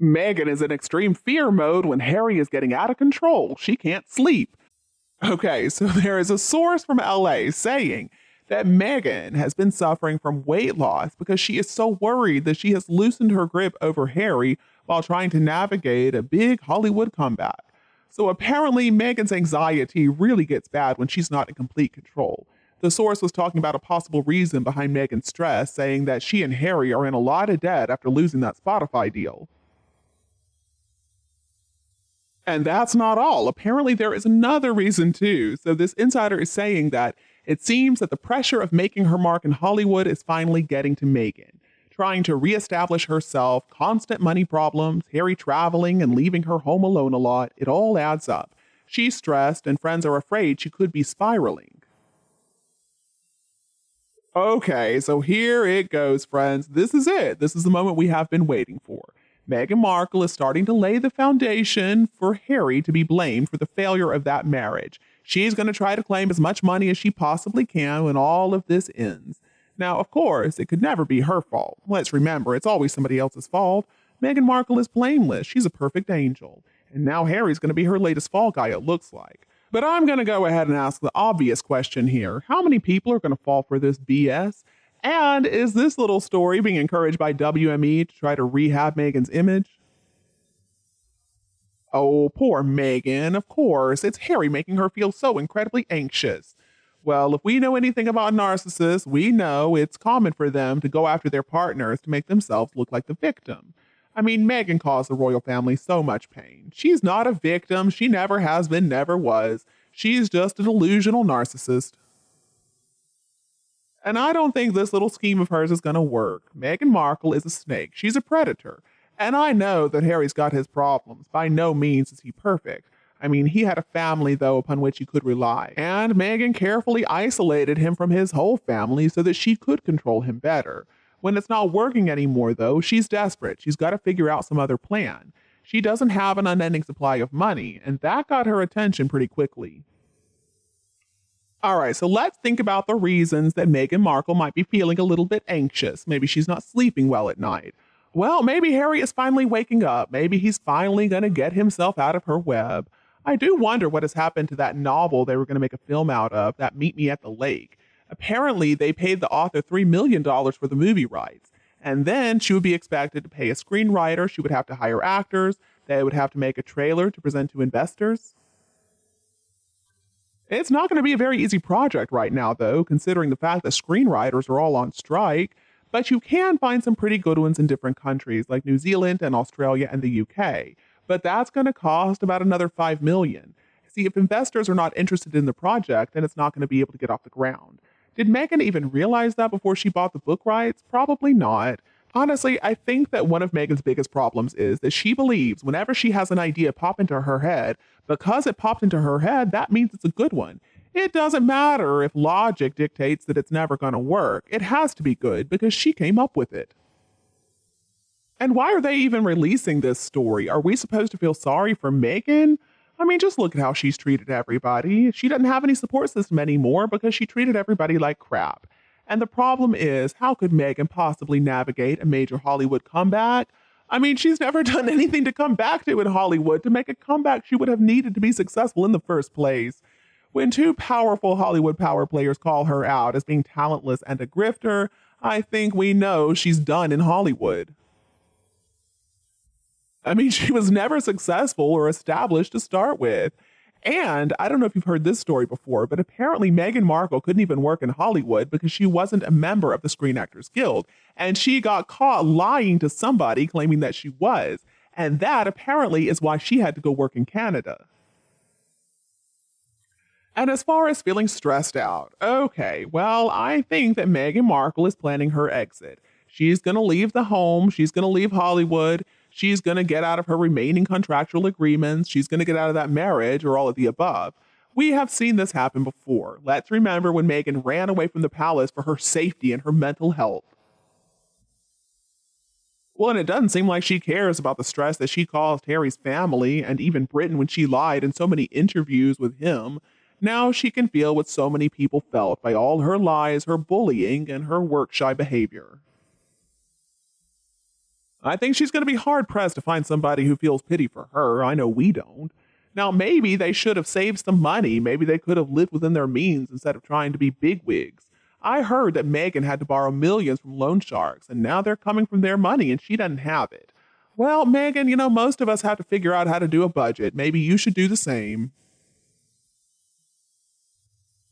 Meghan is in extreme fear mode when Harry is getting out of control. She can't sleep. Okay, so there is a source from LA saying that Meghan has been suffering from weight loss because she is so worried that she has loosened her grip over Harry while trying to navigate a big Hollywood comeback. So apparently, Meghan's anxiety really gets bad when she's not in complete control. The source was talking about a possible reason behind Meghan's stress, saying that she and Harry are in a lot of debt after losing that Spotify deal. And that's not all. Apparently, there is another reason too. So, this insider is saying that it seems that the pressure of making her mark in Hollywood is finally getting to Meghan. Trying to reestablish herself, constant money problems, Harry traveling and leaving her home alone a lot, it all adds up. She's stressed, and friends are afraid she could be spiraling. Okay, so here it goes, friends. This is it. This is the moment we have been waiting for. Meghan Markle is starting to lay the foundation for Harry to be blamed for the failure of that marriage. She's going to try to claim as much money as she possibly can when all of this ends. Now, of course, it could never be her fault. Let's remember, it's always somebody else's fault. Meghan Markle is blameless. She's a perfect angel. And now Harry's going to be her latest fall guy, it looks like. But I'm going to go ahead and ask the obvious question here. How many people are going to fall for this BS? And is this little story being encouraged by WME to try to rehab Meghan's image? Oh, poor Meghan, of course. It's Harry making her feel so incredibly anxious. Well, if we know anything about narcissists, we know it's common for them to go after their partners to make themselves look like the victim. I mean, Meghan caused the royal family so much pain. She's not a victim. She never has been, never was. She's just a delusional narcissist. And I don't think this little scheme of hers is going to work. Meghan Markle is a snake. She's a predator. And I know that Harry's got his problems. By no means is he perfect. I mean, he had a family, though, upon which he could rely. And Meghan carefully isolated him from his whole family so that she could control him better. When it's not working anymore, though, she's desperate. She's got to figure out some other plan. She doesn't have an unending supply of money, and that got her attention pretty quickly. All right, so let's think about the reasons that Meghan Markle might be feeling a little bit anxious. Maybe she's not sleeping well at night. Well, maybe Harry is finally waking up. Maybe he's finally going to get himself out of her web. I do wonder what has happened to that novel they were going to make a film out of, that Meet Me at the Lake. Apparently, they paid the author $3 million for the movie rights. And then she would be expected to pay a screenwriter. She would have to hire actors. They would have to make a trailer to present to investors. It's not going to be a very easy project right now, though, considering the fact that screenwriters are all on strike. But you can find some pretty good ones in different countries, like New Zealand and Australia and the UK. But that's going to cost about another $5 million. See, if investors are not interested in the project, then it's not going to be able to get off the ground. Did Meghan even realize that before she bought the book rights? Probably not. Honestly, I think that one of Meghan's biggest problems is that she believes whenever she has an idea pop into her head, because it popped into her head, that means it's a good one. It doesn't matter if logic dictates that it's never going to work. It has to be good because she came up with it. And why are they even releasing this story? Are we supposed to feel sorry for Meghan? I mean, just look at how she's treated everybody. She doesn't have any support system anymore because she treated everybody like crap. And the problem is, how could Meghan possibly navigate a major Hollywood comeback? I mean, she's never done anything to come back to in Hollywood. To make a comeback, she would have needed to be successful in the first place. When two powerful Hollywood power players call her out as being talentless and a grifter, I think we know she's done in Hollywood. I mean, she was never successful or established to start with. And I don't know if you've heard this story before, but apparently Meghan Markle couldn't even work in Hollywood because she wasn't a member of the Screen Actors Guild. And she got caught lying to somebody claiming that she was. And that apparently is why she had to go work in Canada. And as far as feeling stressed out, okay, well, I think that Meghan Markle is planning her exit. She's going to leave the home. She's going to leave Hollywood. She's going to get out of her remaining contractual agreements. She's going to get out of that marriage or all of the above. We have seen this happen before. Let's remember when Meghan ran away from the palace for her safety and her mental health. Well, and it doesn't seem like she cares about the stress that she caused Harry's family and even Britain when she lied in so many interviews with him. Now she can feel what so many people felt by all her lies, her bullying, and her work-shy behavior. I think she's going to be hard pressed to find somebody who feels pity for her. I know we don't. Now, maybe they should have saved some money. Maybe they could have lived within their means instead of trying to be bigwigs. I heard that Meghan had to borrow millions from loan sharks, and now they're coming from their money and she doesn't have it. Well, Meghan, most of us have to figure out how to do a budget. Maybe you should do the same.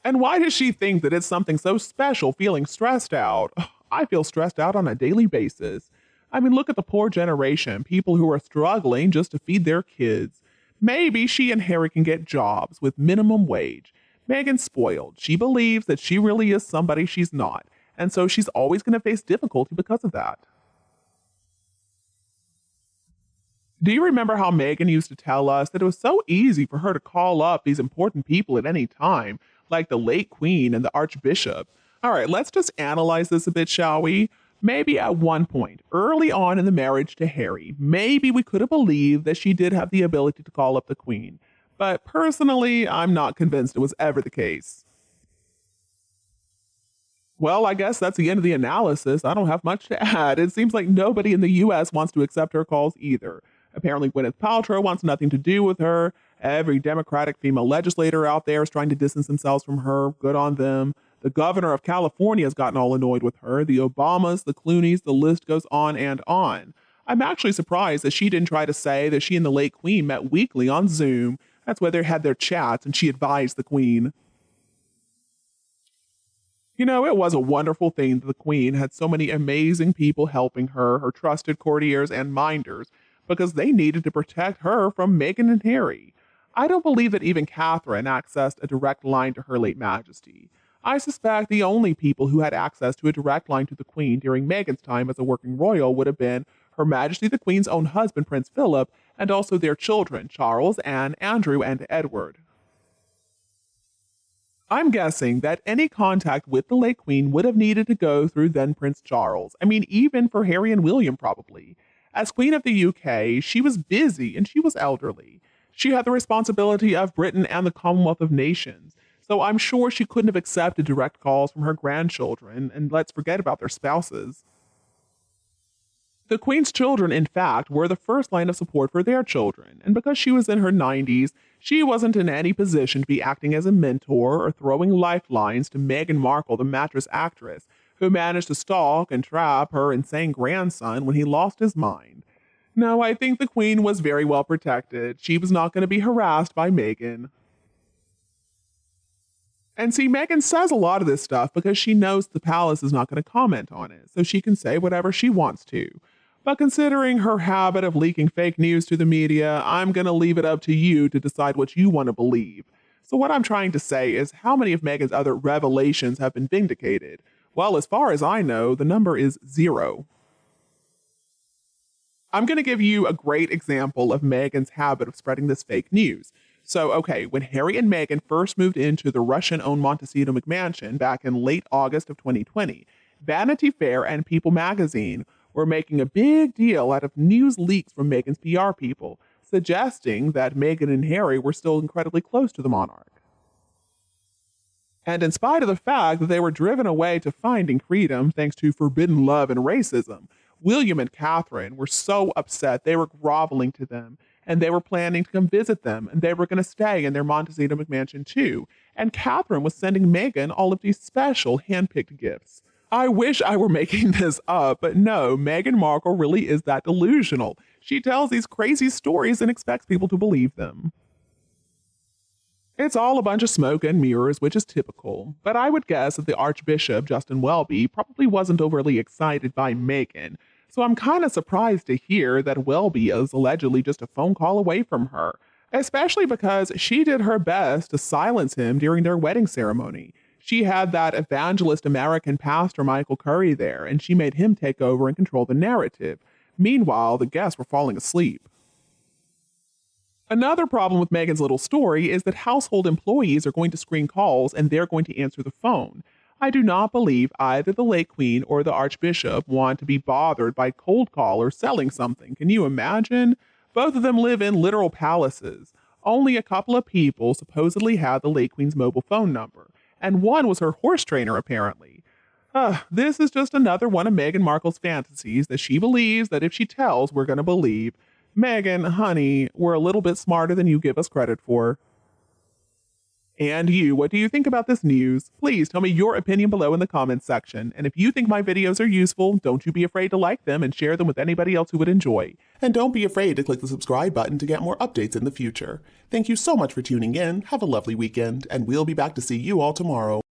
And why does she think that it's something so special feeling stressed out? I feel stressed out on a daily basis. I mean, look at the poor generation, people who are struggling just to feed their kids. Maybe she and Harry can get jobs with minimum wage. Meghan's spoiled. She believes that she really is somebody she's not, and so she's always going to face difficulty because of that. Do you remember how Meghan used to tell us that it was so easy for her to call up these important people at any time, like the late Queen and the Archbishop? All right, let's just analyze this a bit, shall we? Maybe at one point, early on in the marriage to Harry, maybe we could have believed that she did have the ability to call up the Queen. But personally, I'm not convinced it was ever the case. Well, I guess that's the end of the analysis. I don't have much to add. It seems like nobody in the US wants to accept her calls either. Apparently, Gwyneth Paltrow wants nothing to do with her. Every Democratic female legislator out there is trying to distance themselves from her. Good on them. The governor of California has gotten all annoyed with her. The Obamas, the Clooneys, the list goes on and on. I'm actually surprised that she didn't try to say that she and the late Queen met weekly on Zoom. That's where they had their chats and she advised the Queen. It was a wonderful thing that the Queen had so many amazing people helping her, her trusted courtiers and minders, because they needed to protect her from Meghan and Harry. I don't believe that even Catherine accessed a direct line to her late majesty. I suspect the only people who had access to a direct line to the Queen during Meghan's time as a working royal would have been Her Majesty the Queen's own husband, Prince Philip, and also their children, Charles, Anne, Andrew, and Edward. I'm guessing that any contact with the late Queen would have needed to go through then Prince Charles. I mean, even for Harry and William, probably. As Queen of the UK, she was busy and she was elderly. She had the responsibility of Britain and the Commonwealth of Nations. So I'm sure she couldn't have accepted direct calls from her grandchildren, and let's forget about their spouses. The Queen's children, in fact, were the first line of support for their children, and because she was in her 90s, she wasn't in any position to be acting as a mentor or throwing lifelines to Meghan Markle, the mattress actress, who managed to stalk and trap her insane grandson when he lost his mind. No, I think the Queen was very well protected. She was not going to be harassed by Meghan. And see, Meghan says a lot of this stuff because she knows the palace is not going to comment on it, so she can say whatever she wants to. But considering her habit of leaking fake news to the media, I'm going to leave it up to you to decide what you want to believe. So what I'm trying to say is, how many of Meghan's other revelations have been vindicated? Well, as far as I know, the number is 0. I'm going to give you a great example of Meghan's habit of spreading this fake news. So, okay, when Harry and Meghan first moved into the Russian-owned Montecito McMansion back in late August of 2020, Vanity Fair and People magazine were making a big deal out of news leaks from Meghan's PR people, suggesting that Meghan and Harry were still incredibly close to the monarch. And in spite of the fact that they were driven away to finding freedom thanks to forbidden love and racism, William and Catherine were so upset they were groveling to them, and they were planning to come visit them, and they were going to stay in their Montecito McMansion too. And Catherine was sending Meghan all of these special hand-picked gifts. I wish I were making this up, but no, Meghan Markle really is that delusional. She tells these crazy stories and expects people to believe them. It's all a bunch of smoke and mirrors, which is typical, but I would guess that the Archbishop, Justin Welby, probably wasn't overly excited by Meghan, so I'm kind of surprised to hear that Welby is allegedly just a phone call away from her, especially because she did her best to silence him during their wedding ceremony. She had that evangelist American pastor Michael Curry there, and she made him take over and control the narrative. Meanwhile, the guests were falling asleep. Another problem with Meghan's little story is that household employees are going to screen calls and they're going to answer the phone. I do not believe either the late Queen or the Archbishop want to be bothered by cold callers selling something. Can you imagine? Both of them live in literal palaces. Only a couple of people supposedly had the late Queen's mobile phone number, and one was her horse trainer, apparently. This is just another one of Meghan Markle's fantasies that she believes that if she tells, we're going to believe. Meghan, honey, we're a little bit smarter than you give us credit for. And you, what do you think about this news? Please tell me your opinion below in the comments section. And if you think my videos are useful, don't you be afraid to like them and share them with anybody else who would enjoy. And don't be afraid to click the subscribe button to get more updates in the future. Thank you so much for tuning in. Have a lovely weekend, and we'll be back to see you all tomorrow.